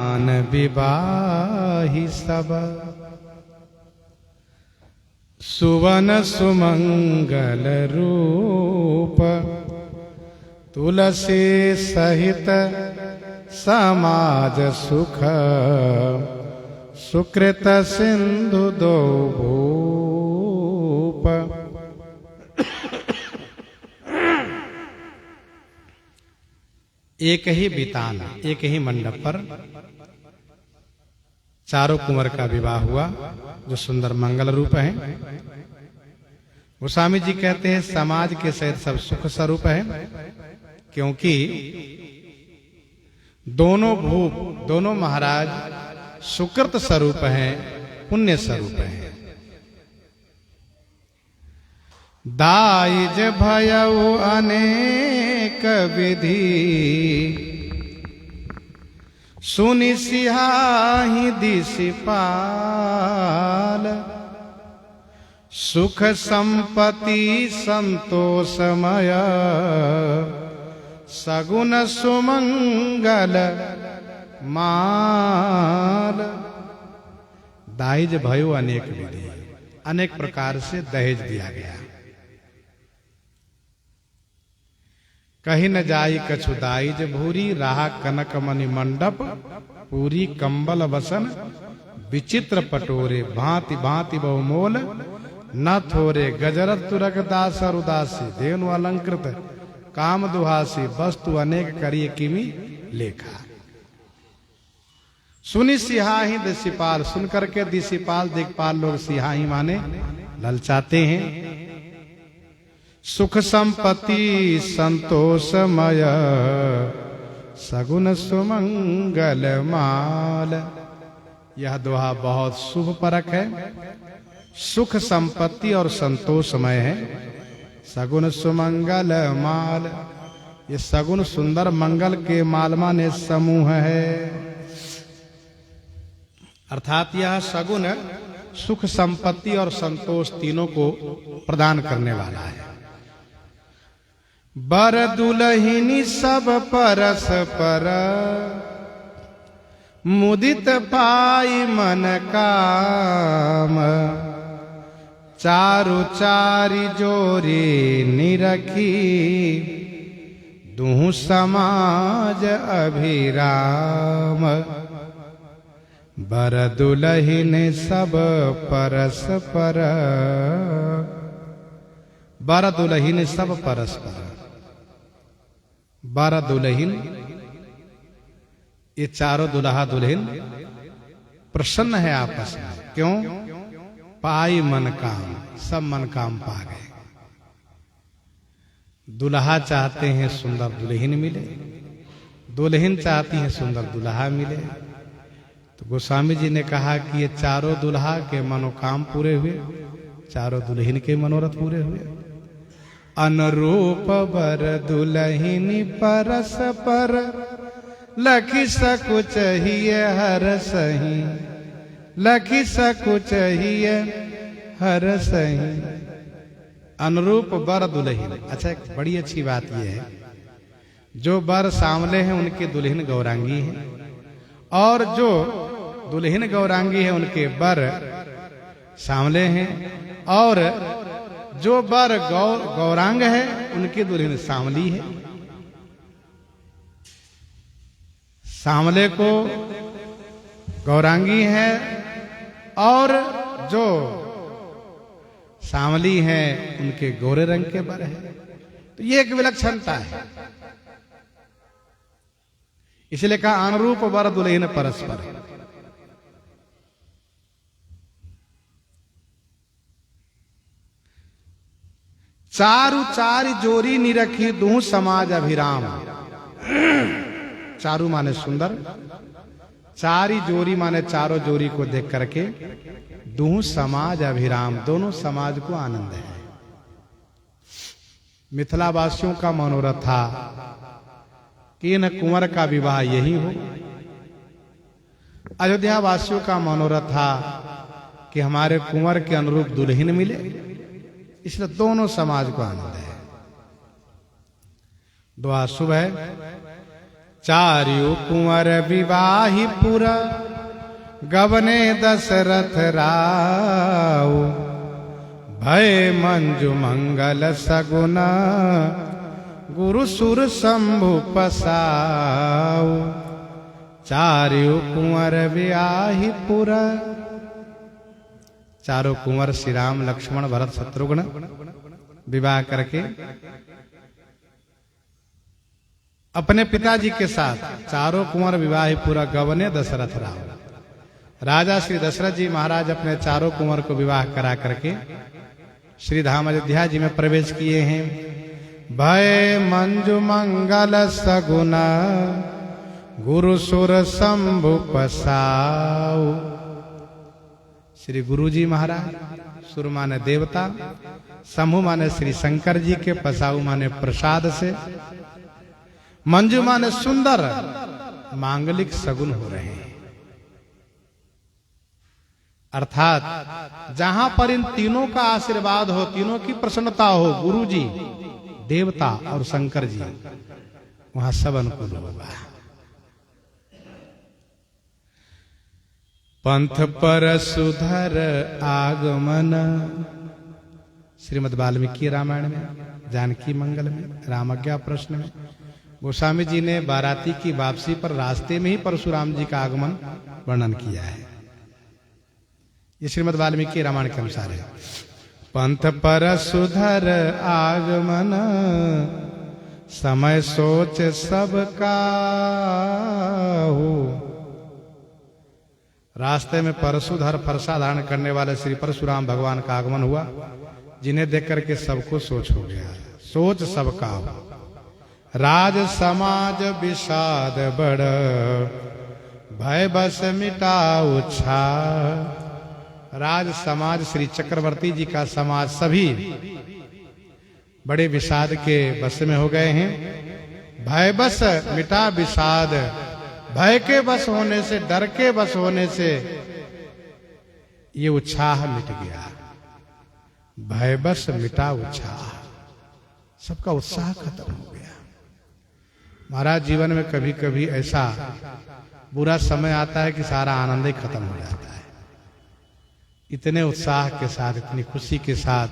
आन विवाही सब सुवन सुमंगल रूप तुलसी सहित समाज सुख सुकृत सिंधु दो भूप। एक ही बितान, एक ही मंडप पर चारों कुंवर का विवाह हुआ जो सुंदर मंगल रूप है। गोस्वामी जी कहते हैं समाज के सहित सब सुख स्वरूप है, क्योंकि दोनों भूप, दोनों महाराज सुकृत स्वरूप हैं, पुण्य स्वरूप हैं। दाइज भयउ अनेक विधि सुनि सिहाहि दिशिपाल सुख संपत्ति संतोषमय सगुन सुमंगल माल। दाइज भयो अनेक विधि, अनेक प्रकार से दहेज दिया गया। कहीं न जाई कछु दाइज भूरी राहा कनक मणि मंडप पूरी कंबल वसन विचित्र पटोरे भांति भांति बहुमोल न थोरे गजरत तुरग दासर उदासी देनु अलंकृत काम दुहासी वस्तु अनेक करिए किमी लेखा। सुनि सिहाही दिशिपाल, सुन करके दिशिपाल दिक्पाल लोग सिहाही माने ललचाते हैं। सुख संपत्ति संतोषमय सगुन सुमंगल माल। यह दोहा बहुत शुभ परक है। सुख संपत्ति और संतोषमय है, सगुन सुमंगल माल। ये सगुन सुंदर मंगल के मालमा ने समूह है, अर्थात यह सगुन सुख संपत्ति और संतोष तीनों को प्रदान करने वाला है। बर दुलहिनी सब परस पर मुदित पाई मन काम चारु चारि जोरी निरखी दुहु समाज अभिराम। बर दुलहिन सब परस पर, बर दुलहिन सब परस पर। बारह दुल्हिन, ये चारों दुल्हा दुल्हिन प्रसन्न है आपस में। क्यों? पाई मन काम, सब मन काम पा गए। दुल्हा चाहते हैं सुंदर दुल्हिन मिले, दुल्हिन चाहती है सुंदर दुल्हा मिले। तो गोस्वामी जी ने कहा कि ये चारों दुल्हा के मनोकाम पूरे हुए, चारों दुल्हिन के मनोरथ पूरे हुए। अनुरूप बर दुलहिनी परस पर लखी सकुच हिय हर सही, लखी सकुच हिय हर सही। अनुरूप बर दुलहिन। अच्छा, एक बड़ी अच्छी बात यह है, जो बर सांवले हैं उनके दुल्हिन गौरांगी हैं, और जो दुल्हिन गौरांगी है उनके बर सांवले हैं, और जो बर गौरांग है उनकी दुल्हन सांवली है। सांवले को गौरांगी है, और जो सांवली है उनके गोरे रंग के बर है। तो ये एक विलक्षणता है, इसलिए कहा अनुरूप बर दुल्हिन परस्पर। चारु चारि जोरी निरखी दूं समाज अभिराम। चारु माने सुंदर, चारि जोरी माने चारों जोरी को देख करके दूं समाज अभिराम, दोनों समाज को आनंद है। मिथिला वासियों का मनोरथ था कि इन कुंवर का विवाह यही हो। अयोध्या वासियों का मनोरथ था कि हमारे कुंवर के अनुरूप दुल्हिन मिले, इसलिए दोनों समाज को आनंद है। दुआ शुभ है। चार्यु कुंवर विवाही पुरा गवने दशरथ राव भय मंजु मंगल सगुना गुरु सुर शंभु पसाव चार्यु कुंवर विवाही पुरा। चारों कुंवर श्री राम लक्ष्मण भरत शत्रुघ्न विवाह करके अपने पिताजी के साथ चारों कुंवर विवाह पूरा गवने दशरथ राव। राजा श्री दशरथ जी महाराज अपने चारों कुंवर को विवाह करा करके श्री धाम अयोध्या जी में प्रवेश किए हैं। भय मंजु मंगल सगुना गुरु सुर शंभु पसाऊ। श्री गुरु जी महाराज, सुर माने देवता, शंभु माने श्री शंकर जी के, पसाऊ माने प्रसाद से, मंजू माने सुंदर मांगलिक सगुन हो रहे हैं। अर्थात जहां पर इन तीनों का आशीर्वाद हो, तीनों की प्रसन्नता हो, गुरु जी, देवता और शंकर जी, वहां सब अनुकूल होगा। पंथ पर सुधर आगमन, श्रीमद् वाल्मीकि रामायण में, जानकी मंगल में, रामज्ञा प्रश्न में गोस्वामी जी ने बाराती की वापसी पर रास्ते में ही परशुराम जी का आगमन वर्णन किया है। ये श्रीमद् वाल्मीकि रामायण के अनुसार है। पंथ पर सुधर आगमन समय सोच सबका हो। रास्ते में परशुधर फरसा धारण करने वाले श्री परशुराम भगवान का आगमन हुआ, जिन्हें देख करके सबको सोच हो गया, सोच सबका हो। राज समाज विषाद बड़ भय बस मिटाओ छा। राज समाज श्री चक्रवर्ती जी का समाज सभी बड़े विषाद के बस में हो गए हैं। भय बस मिटा विषाद, भय के बस होने से, डर के बस होने से ये उत्साह मिट गया। भय बस मिटा उत्साह, सबका उत्साह खत्म हो गया। महाराज, जीवन में कभी कभी ऐसा बुरा समय आता है कि सारा आनंद ही खत्म हो जाता है। इतने उत्साह के साथ, इतनी खुशी के साथ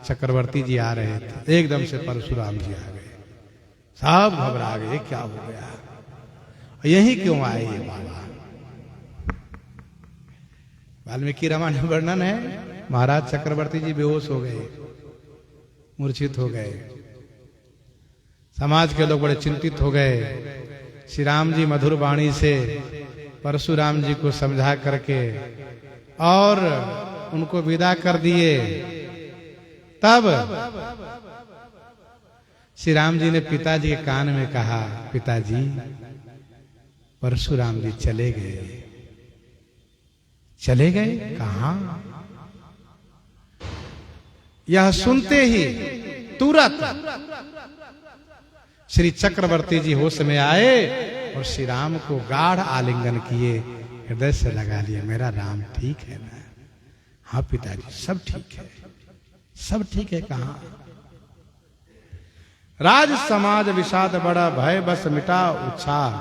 चक्रवर्ती जी आ रहे थे, एकदम से परशुराम जी आ गए, सब घबरा गए, क्या हो गया, यही क्यों आए ये बाबा। वाल्मीकि रामायण में वर्णन है, महाराज चक्रवर्ती जी बेहोश हो गए, मूर्छित हो गए। समाज के लोग बड़े चिंतित हो गए। श्री राम जी मधुर वाणी से परशुराम जी को समझा करके और उनको विदा कर दिए। तब श्री राम जी ने पिताजी के कान में कहा, पिताजी परशुराम जी चले गए। चले गए? कहां? यह सुनते ही तुरंत श्री चक्रवर्ती जी होश में आए और श्री राम को गाढ़ आलिंगन किए, हृदय से लगा लिया, मेरा राम ठीक है ना? हाँ पिताजी, सब ठीक है, सब ठीक है। कहां? राज समाज विषाद बड़ा भय बस मिटा उत्साह।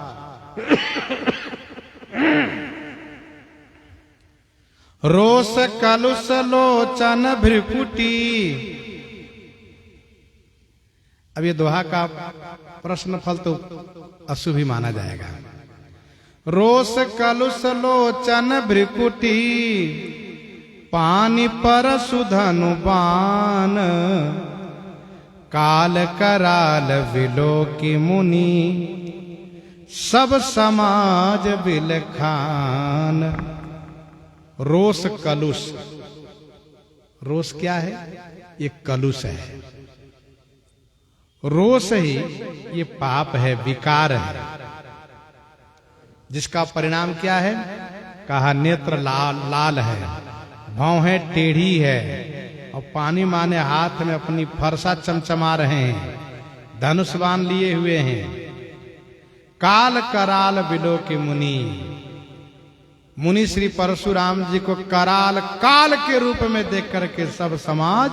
रोष कलुष लोचन भ्रिकुटी। अब ये दोहा का प्रश्न फल तो अशुभ ही माना जाएगा। रोष कलुष लोचन भ्रिकुटी पानी पर सुधनु बान काल कराल विलो की मुनि सब समाज बिलखान। रोष कलुष, रोष क्या है? ये कलुष है। रोष ही ये पाप है, विकार है, जिसका परिणाम क्या है? कहा नेत्र लाल लाल है, भौहें टेढ़ी है, और पानी माने हाथ में अपनी फरसा चमचमा रहे हैं, धनुष बाण लिए हुए हैं। काल कराल बिलो के मुनि, मुनि श्री परशुराम जी को कराल काल के रूप में देख करके सब समाज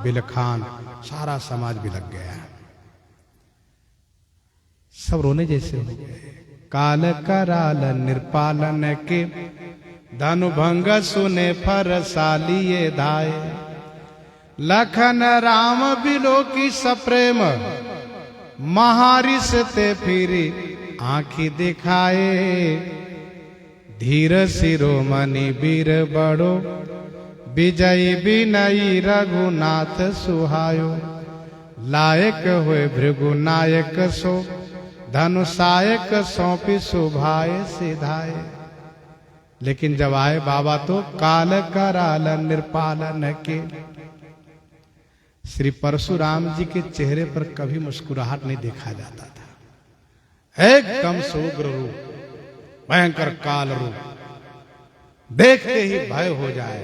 बिलखान, सारा समाज बिलक गया। सब रोने जैसे हो गए। काल कराल निर्पालन के धनु भंग सुने फरसालिए धाये। लखन राम बिलो की सप्रेम महारिस ते फिरी आंखी दिखाए। धीर शिरोमणि वीर बड़ो विजयी विनयी रघुनाथ सुहायो। लायक हुए भृगु नायक सो धनुषायक सौंपी सुभाए सिधाए। लेकिन जब आए बाबा तो काल कराल निर्पालन के। श्री परशुराम जी के चेहरे पर कभी मुस्कुराहट नहीं देखा जाता था। एकदम उग्र रूप, भयंकर काल रूप, देखते ही भय हो जाए,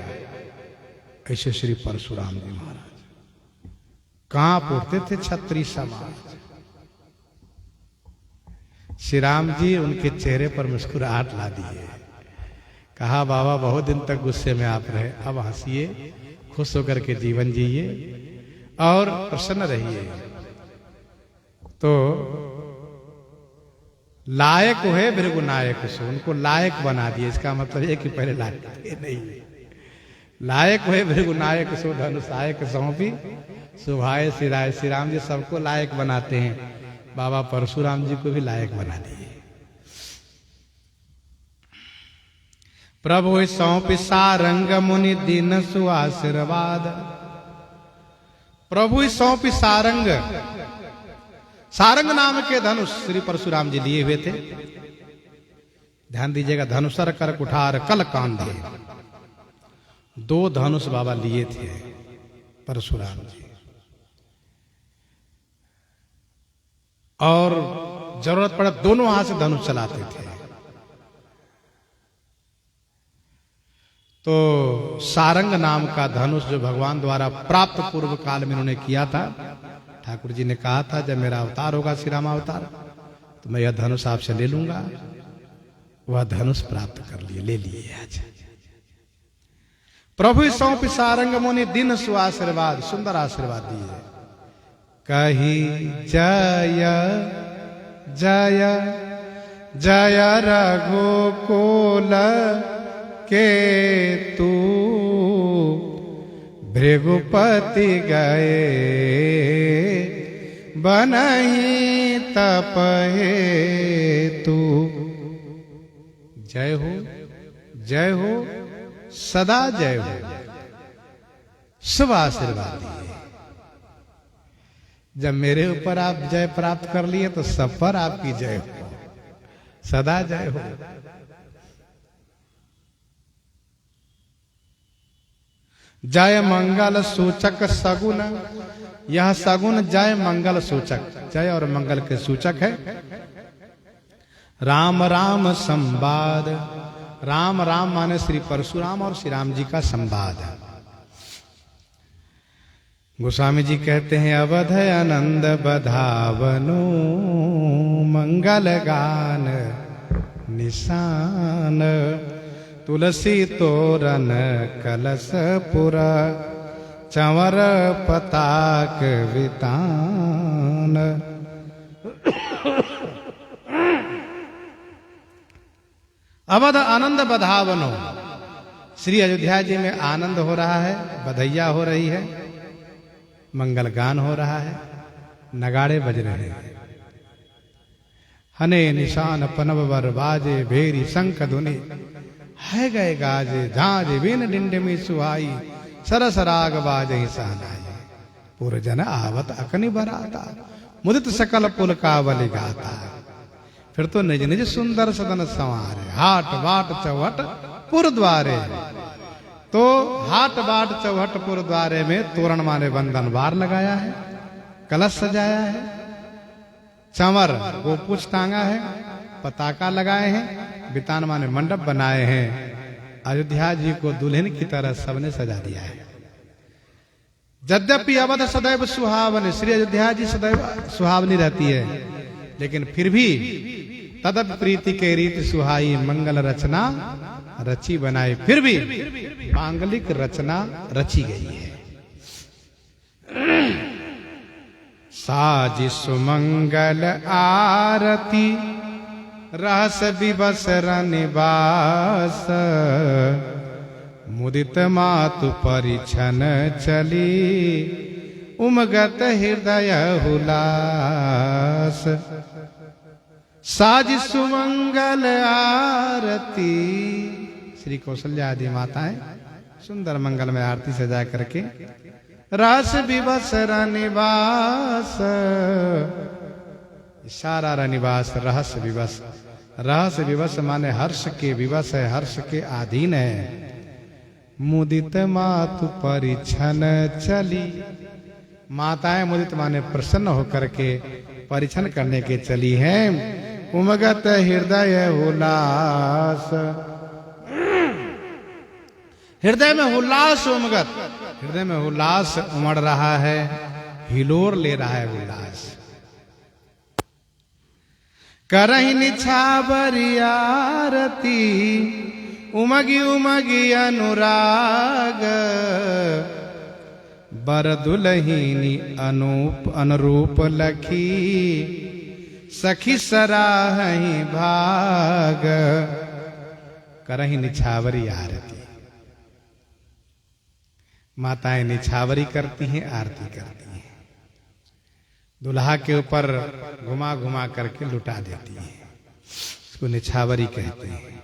ऐसे श्री परशुराम जी महाराज कांप उठते थे छत्री समाज। श्री राम जी उनके चेहरे पर मुस्कुराहट ला दिए। कहा बाबा बहुत दिन तक गुस्से में आप रहे, अब हंसिए, खुश होकर के जीवन जिए और प्रसन्न रहिए। तो लायक हुए भृगु नायक सो, उनको लायक बना दिए। इसका मतलब है कि पहले लायक थे नहीं। लायक हुए भृगु नायक सो धनुषायक सौंपी सुभाए सिराय। श्री राम जी सबको लायक बनाते हैं, बाबा परशुराम जी को भी लायक बना दिए। प्रभु सौंपी सारंग मुनि दीन सुआशीर्वाद। प्रभु सौंपी सारंग, सारंग नाम के धनुष श्री परशुराम जी लिए हुए थे। ध्यान दीजिएगा, धनुषर कर कुठार कल कांधे, 2 धनुष बाबा लिए थे परशुराम जी। और जरूरत पड़े दोनों हाथ से धनुष चलाते थे। तो सारंग नाम का धनुष जो भगवान द्वारा प्राप्त पूर्व काल में उन्होंने किया था, ठाकुर जी ने कहा था जब मेरा अवतार होगा श्री राम अवतार तो मैं यह धनुष आपसे ले लूंगा। वह धनुष प्राप्त कर लिए, ले लिए आज। प्रभु सौंप सारंग मुनि दिन सुआशीर्वाद, सुंदर आशीर्वाद दिए। कही जय जय जय रघुकुल के तू भृगुपति गए बनहि तपहे तू। जय हो सदा जय हो। शुभ आशीर्वाद दिए। जब मेरे ऊपर आप जय प्राप्त कर लिए तो सब पर आपकी जय हो, सदा जय हो। जय मंगल सूचक सगुन, यह सगुन जय मंगल सूचक, जय और मंगल के सूचक है। राम राम संवाद, राम राम माने श्री परशुराम और श्री राम जी का संवाद। गोस्वामी जी कहते हैं अवध आनंद बधावनु मंगल गान निशान। तुलसी तोरण कलशपुर चंवर पताक वितान। अवध आनंद बधावनो, श्री अयोध्या जी में आनंद हो रहा है, बधैया हो रही है, मंगल गान हो रहा है, नगाड़े बज रहे हैं। हने निशान पनव बर बाजे भेरी शंख धुनि है गए गाजे। झांझ बिन डिंडमी सुहाई सरस राग बाजे सहनाई। पुरजन आवत अकनि बराता मुदित सकल पुल कावली गाता। फिर तो निज निज सुंदर सदन संवारे हाट बाट चौहट पुर द्वारे। तो हाट बाट चौहट पुर द्वारे में तोरण माने बंधन बार लगाया है, कलश सजाया है, चंवर गोपुछ टांगा है, पताका लगाए हैं, बितान माने मंडप बनाए हैं। अयोध्या जी को दुल्हन की तरह सबने सजा दिया है। यद्यपि अवध सदैव सुहावनी, श्री अयोध्या जी सदैव सुहावनी रहती है, लेकिन फिर भी तदप प्रीति के रीत सुहाई मंगल रचना रची बनाई। फिर भी मांगलिक रचना रची गई है। साज सुमंगल आरती रहस विवस रनिवास मुदित मातु परिछन चली उमगत हृदय हुलास। साज सुमंगल आरती, श्री कौशल्या आदि माताएं सुंदर मंगल में आरती सजा करके रस विवस रनिवास, सारा रनिवास रहस विवश, रहस विवश माने हर्ष के विवश है, हर्ष के अधीन है। मुदित मातु परिछन चली, माताएं मुदित माने प्रसन्न होकर के परिछन करने के चली हैं। उमगत हृदय उल्लास, हृदय में उल्लास उमगत, हृदय में उल्लास उमड़ रहा है, हिलोर ले रहा है उल्लास। करहि निछावरी आरती उमगी उमगी अनुराग, बर दुलहिनी अनूप अनुरूप लखी सखी सराहि भाग। करहि निछावरी आरती, माताएं निछावरी करती हैं, आरती करती हैं, दुल्हा के ऊपर घुमा घुमा करके लुटा देती हैं, इसको निछावरी कहते हैं।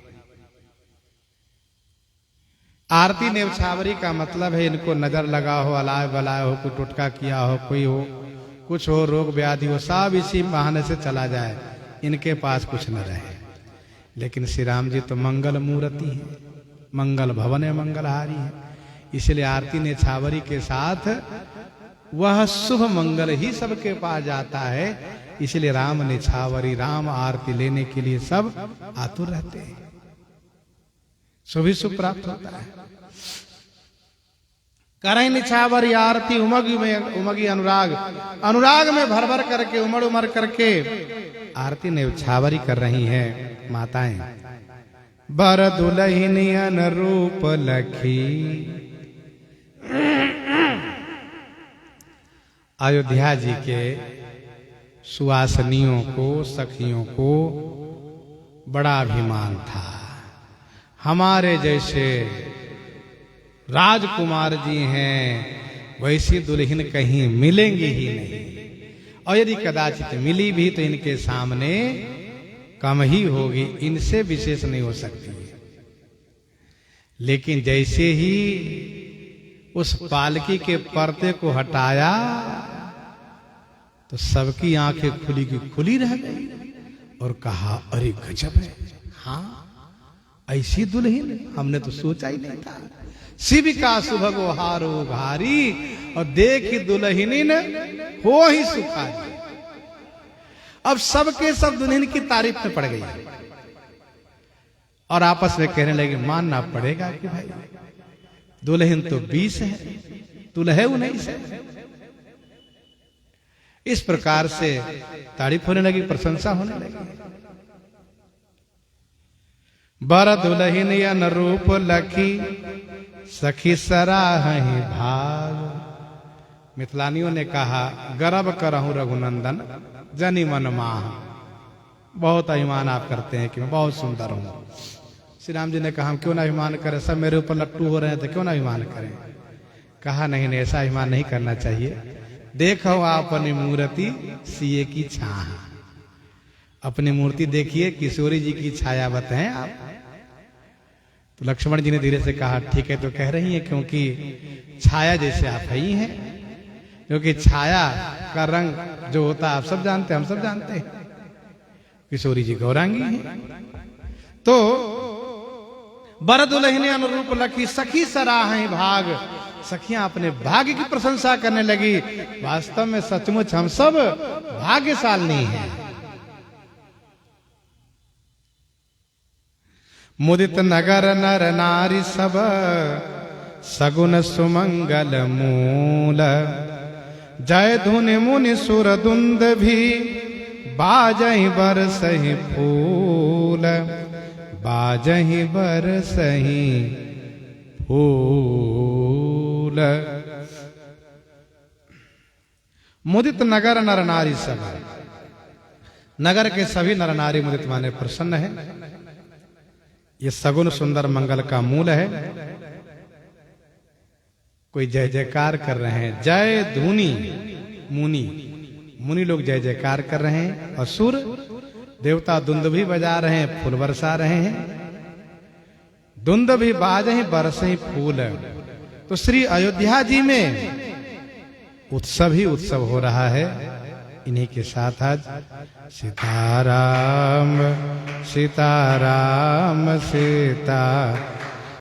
आरती नेवछावरी का मतलब है इनको नजर लगा हो, अलाय बलाय हो, कोई टुटका किया हो, कोई हो कुछ हो, रोग व्याधि हो, सब इसी बहाने से चला जाए, इनके पास कुछ न रहे। लेकिन श्री राम जी तो मंगल मूर्ति है, मंगल भवन है, मंगलहारी है, इसलिए आरती नेछावरी के साथ वह शुभ मंगल ही सबके पास जाता है। इसलिए राम नेछावरी, राम आरती लेने के लिए सब आतुर रहते हैं, शुभ ही शुभ प्राप्त होता है। करहि निछावरी आरती उमगी में उमगी अनुराग, अनुराग में भर भर करके उमड़ उमड़ करके आरती नेवछावरी कर रही हैं माताएं। बर दुलहिनी अनुरूप लखी, अयोध्या जी के सुवासनियों को, सखियों को बड़ा अभिमान था, हमारे जैसे राजकुमार जी हैं वैसी दुल्हन कहीं मिलेंगी ही नहीं, और यदि कदाचित मिली भी तो इनके सामने कम ही होगी, इनसे विशेष नहीं हो सकती। लेकिन जैसे ही उस पालकी के पर्दे को हटाया तो सबकी आंखें खुली की खुली रह गई और कहा अरे गजब है, हाँ ऐसी दुल्हन हमने तो सोचा ही नहीं था। शिव का सुभगो हारो घारी, और देखी दुल्हनिन हो ही सुखारी। अब सबके सब दुल्हन की तारीफ में पड़ गई और आपस में कहने लगे मानना पड़ेगा कि भाई दुल्हन तो 20 है, दुल्हे 19 है। इस प्रकार से तारीफ होने लगी, प्रशंसा होने लगी। बर दुल्हन अनुरूप लखी सखी सराहि भाग। मिथिलानियों ने कहा गर्व करहूं रघुनंदन जनि मन माह, बहुत अभिमान आप करते हैं कि मैं बहुत सुंदर हूं। श्री राम जी ने कहा हम क्यों ना अभिमान करें, सब मेरे ऊपर लट्टू हो रहे हैं तो क्यों ना अभिमान करें। कहा नहीं नहीं, ऐसा अभिमान नहीं करना चाहिए। देखो अपनी मूर्ति सीए की छाह, अपनी मूर्ति देखिए, किशोरी जी की छाया बताएं आप। तो लक्ष्मण जी ने धीरे से कहा ठीक है तो कह रही हैं, क्योंकि छाया जैसे आप ही हैं, क्योंकि छाया का रंग जो होता है आप सब जानते हैं, हम सब जानते हैं। किशोरी जी गौरांगी हैं। तो बर दुल्हन अनुरूप लखी सखी सराहि भाग, सखियां अपने भाग्य की प्रशंसा करने लगी। वास्तव में सचमुच हम सब भाग्यशाली हैं। मुदित नगर नर नारी सब सगुन सुमंगल मूल, जय धुनि मुनि सुर दुंद भी बाजहि बरसहि फूल, बाजहि बरसहि फूल। मुदित नगर नर नारी सब, नगर के सभी नर नारी मुदित माने प्रसन्न है। ये सगुन सुंदर मंगल का मूल है। कोई जय जयकार कर रहे हैं, जय धुनी मुनि, मुनि लोग जय जयकार कर रहे हैं। असुर देवता दुंद भी बजा रहे हैं, फूल बरसा रहे हैं। दुंद भी बाज ही बरस ही फूल। तो श्री अयोध्या जी में उत्सव ही उत्सव हो रहा है। इन्हीं के साथ आज सीताराम सीताराम सीता